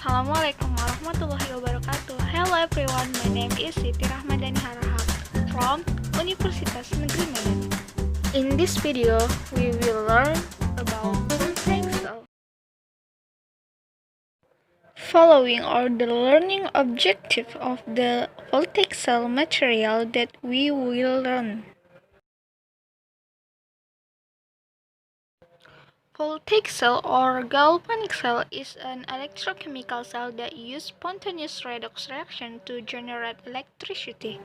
Assalamualaikum warahmatullahi wabarakatuh. Hello everyone, my name is Siti Rahmadani Harahap from Universitas Negeri Medan. In this video, we will learn about Voltaic Cell. Following are the learning objectives of the Voltaic Cell material that we will learn. Voltaic cell or galvanic cell is an electrochemical cell that uses spontaneous redox reaction to generate electricity.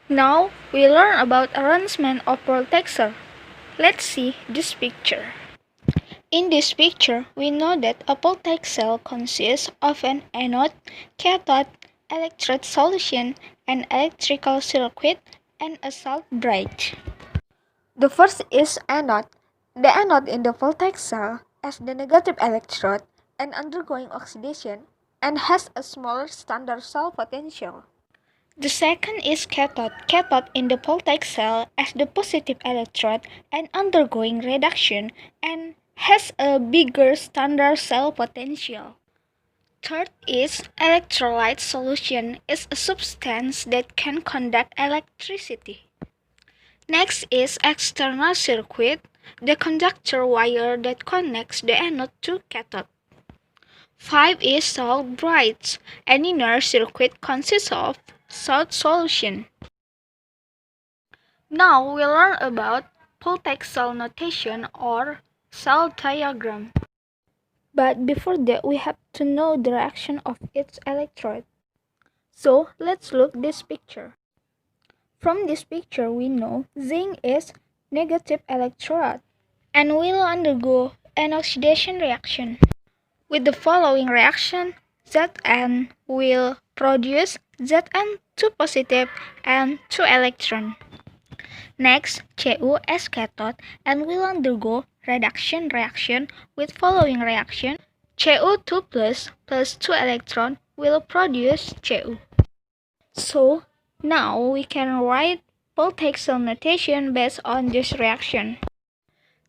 Now we learn about arrangement of Voltaic cell. Let's see this picture. In this picture, we know that a Voltaic cell consists of an anode, cathode, electrode solution, an electrical circuit, and a salt bridge. The first is anode. The anode in the Voltaic cell has the negative electrode and undergoing oxidation and has a smaller standard cell potential. The second is cathode. Cathode in the Voltaic cell has the positive electrode and undergoing reduction and has a bigger standard cell potential. Third is electrolyte solution is a substance that can conduct electricity. Next is external circuit, the conductor wire that connects the anode to cathode. 5 is salt bridge. An inner circuit consists of salt solution. Now we learn about Voltaic cell notation or cell diagram. But before that, we have to know the reaction of each electrode. So let's look this picture. From this picture, we know zinc is negative electrode and will undergo an oxidation reaction. With the following reaction, Zn will produce Zn2 positive and 2 electron. Next, Cu as cathode and will undergo reduction reaction with following reaction. Cu2 plus 2 electron will produce Cu. So, now we can write Voltaic cell notation based on this reaction.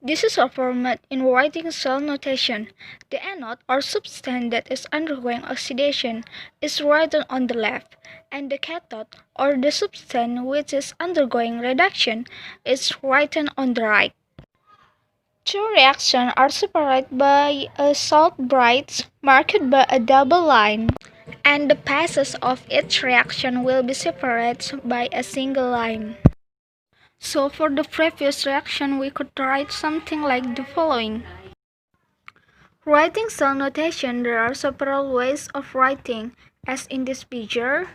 This is a format in writing cell notation. The anode or substance that is undergoing oxidation is written on the left, and the cathode or the substance which is undergoing reduction is written on the right. Two reactions are separated by a salt bridge marked by a double line, and the passes of each reaction will be separated by a single line. So for the previous reaction, we could write something like the following. Writing cell notation, there are several ways of writing. As in this picture,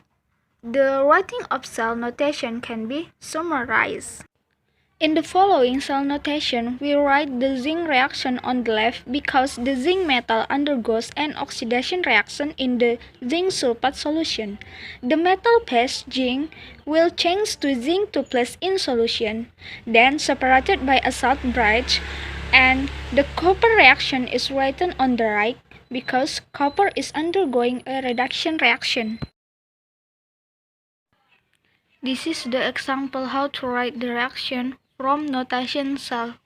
the writing of cell notation can be summarized. In the following cell notation, we write the zinc reaction on the left because the zinc metal undergoes an oxidation reaction in the zinc sulfate solution. The metal phase zinc will change to zinc 2 plus in solution, then separated by a salt bridge, and the copper reaction is written on the right because copper is undergoing a reduction reaction. This is the example how to write the reaction from notation cell.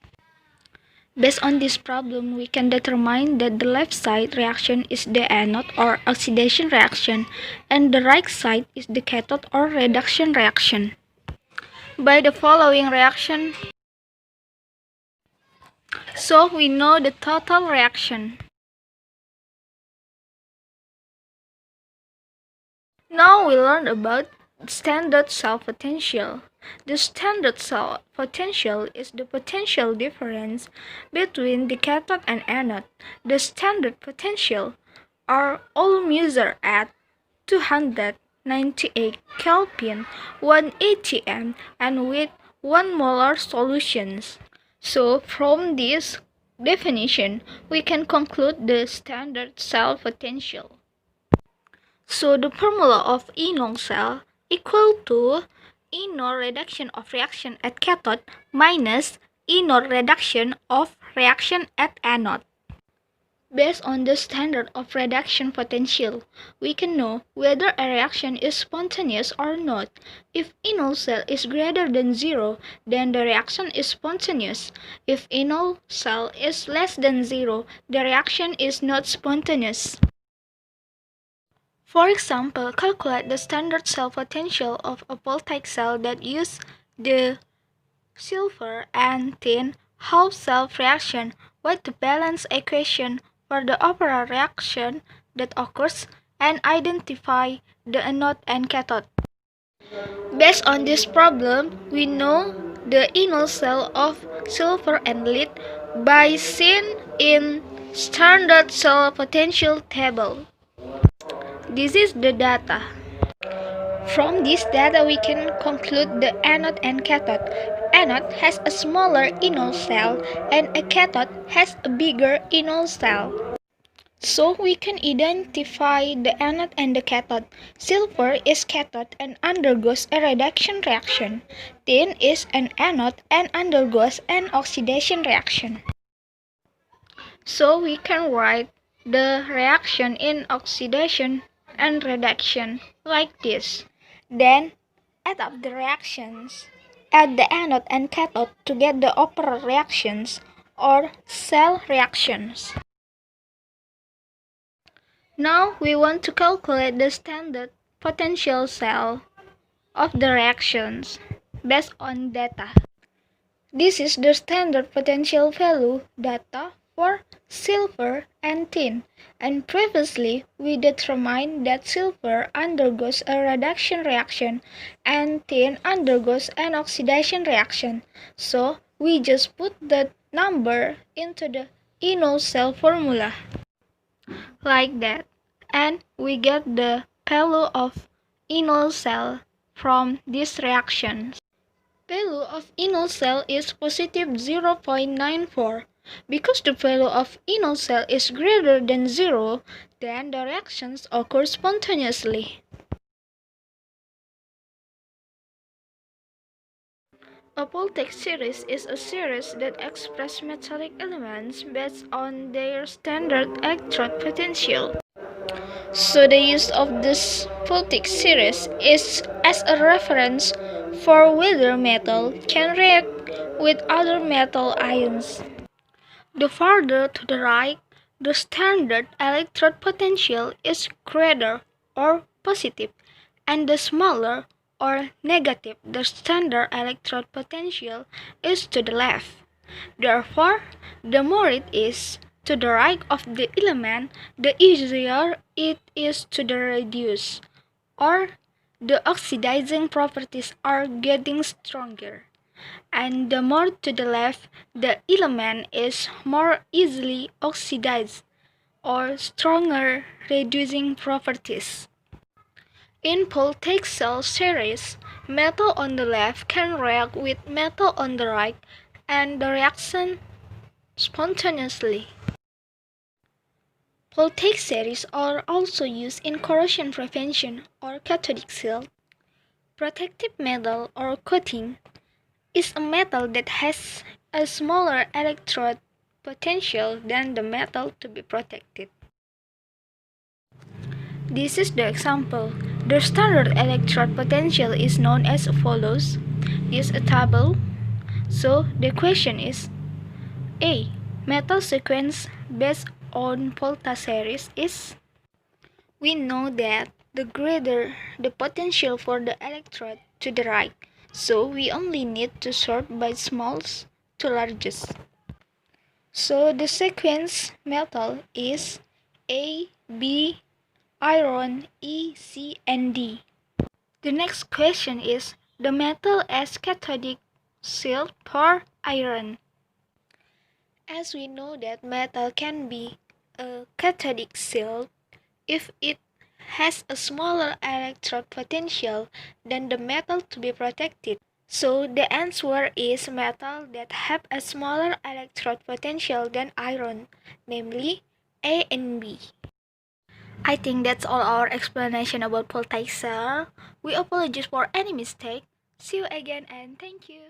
Based on this problem, we can determine that the left side reaction is the anode or oxidation reaction and the right side is the cathode or reduction reaction. By the following reaction, so we know the total reaction. Now we learn about standard cell potential. The standard cell potential is the potential difference between the cathode and anode. The standard potential are all measured at 298 Kelvin, 1 atm, and with 1 molar solutions. So from this definition, we can conclude the standard cell potential. So the formula of enol cell equal to enol reduction of reaction at cathode minus enol reduction of reaction at anode. Based on the standard of reduction potential, we can know whether a reaction is spontaneous or not. If enol cell is greater than 0, then the reaction is spontaneous. If enol cell is less than 0, the reaction is not spontaneous. For example, calculate the standard cell potential of a Voltaic cell that uses the silver and tin Hall cell reaction. Write the balance equation for the overall reaction that occurs and identify the anode and cathode. Based on this problem, we know the inner cell of silver and lead by seeing in standard cell potential table. This is the data. From this data we can conclude the anode and cathode. Anode has a smaller inner cell and a cathode has a bigger inner cell. So we can identify the anode and the cathode. Silver is cathode and undergoes a reduction reaction. Tin is an anode and undergoes an oxidation reaction. So we can write the reaction in oxidation and reduction like this. Then add up the reactions. Add the anode and cathode to get the overall reactions or cell reactions. Now we want to calculate the standard potential cell of the reactions based on data. This is the standard potential value data for silver and tin, and previously we determined that silver undergoes a reduction reaction and tin undergoes an oxidation reaction. So we just put the number into the inner cell formula like that, and we get the value of inner cell from these reactions. Value of inner cell is positive 0.94. Because the value of inner cell is greater than 0, then the reactions occur spontaneously. A Voltaic series is a series that expresses metallic elements based on their standard electrode potential. So the use of this Voltaic series is as a reference for whether metal can react with other metal ions. The farther to the right, the standard electrode potential is greater or positive, and the smaller or negative the standard electrode potential is to the left. Therefore, the more it is to the right of the element, the easier it is to the reduce, or the oxidizing properties are getting stronger. And the more to the left the element is more easily oxidized or stronger reducing properties. In Voltaic cell series, metal on the left can react with metal on the right and the reaction spontaneously. Voltaic series are also used in corrosion prevention or cathodic cell. Protective metal or coating is a metal that has a smaller electrode potential than the metal to be protected. This is the example. The standard electrode potential is known as follows. This is a table. So the question is A. Metal sequence based on Volta series is. We know that the greater the potential for the electrode to the right, so we only need to sort by smallest to largest. So the sequence metal is A, B, iron, E, C, and D. The next question is the metal as cathodic shield for iron. As we know that metal can be a cathodic shield if it has a smaller electrode potential than the metal to be protected. So the answer is metal that have a smaller electrode potential than iron, namely A and B. I think that's all our explanation about Voltaic cell. We apologize for any mistake. See you again and thank you.